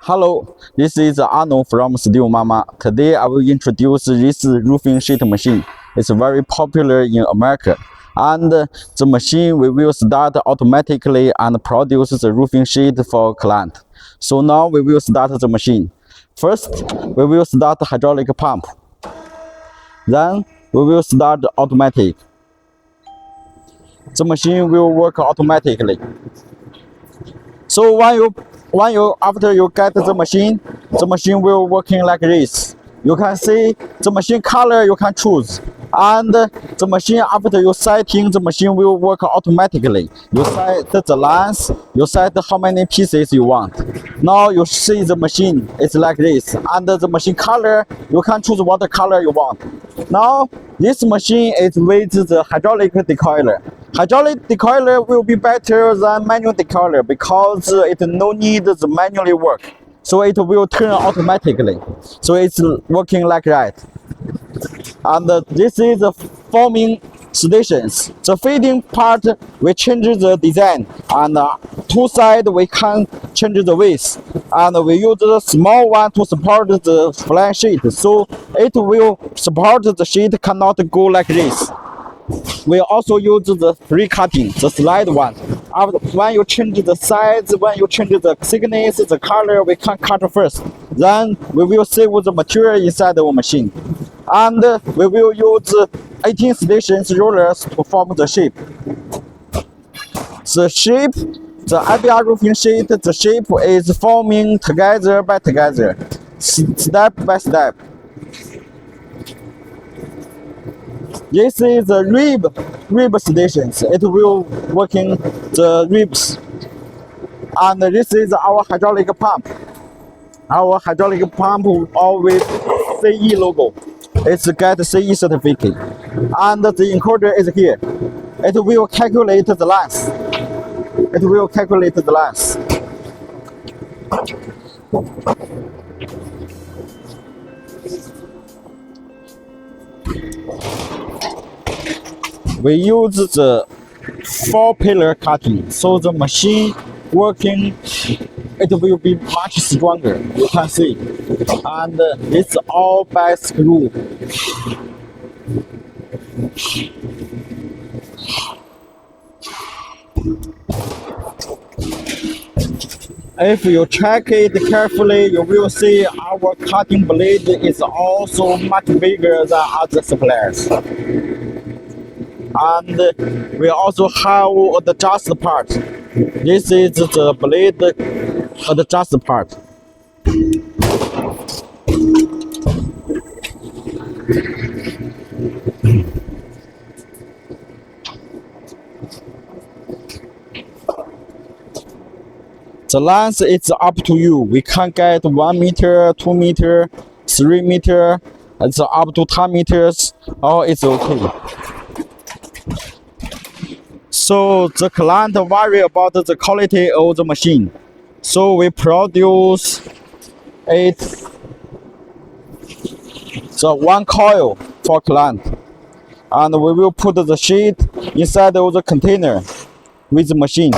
Hello, this is Arno from Steelmama. Today I will introduce this roofing sheet machine. It's very popular in America. And the machine will start automatically and produce the roofing sheet for client. So now we will start the machine. First, we will start hydraulic pump. Then we will start automatic. The machine will work automatically. So after you get the machine will working like this. You can see the machine color you can choose, and the machine after you setting the machine will work automatically. You set the length, you set how many pieces you want. Now you see the machine is like this, and the machine color you can choose what color you want. Now this machine is with the hydraulic decoiler. Hydraulic decoiler will be better than manual decoiler because it no need the manually work. So it will turn automatically. So it's working like that. And this is the forming stations. The feeding part we change the design, and two sides we can change the width. And we use the small one to support the flat sheet, so it will support the sheet cannot go like this. We also use the free cutting, the slide one. When you change the size, when you change the thickness, the color, we can cut first. Then we will save the material inside our machine. And we will use 18 stations rollers to form the shape. The shape, the IBR roofing sheet, the shape is forming together by together, step by step. This is the rib stations. It will working the ribs. And this is our hydraulic pump. Our hydraulic pump always CE logo. It's get CE certificate. And the encoder is here. It will calculate the length. It will calculate the length. We use the 4-pillar cutting, so the machine working, it will be much stronger, you can see. And it's all by screw. If you check it carefully, you will see our cutting blade is also much bigger than other suppliers. And we also have the adjust part. This is the blade adjust part. The length is up to you. We can get 1 meter, 2 meter, 3 meter, it's up to 10 meters. Oh, it's okay. So the client worry about the quality of the machine. So we produce it, the one coil for client. And we will put the sheet inside of the container with the machine.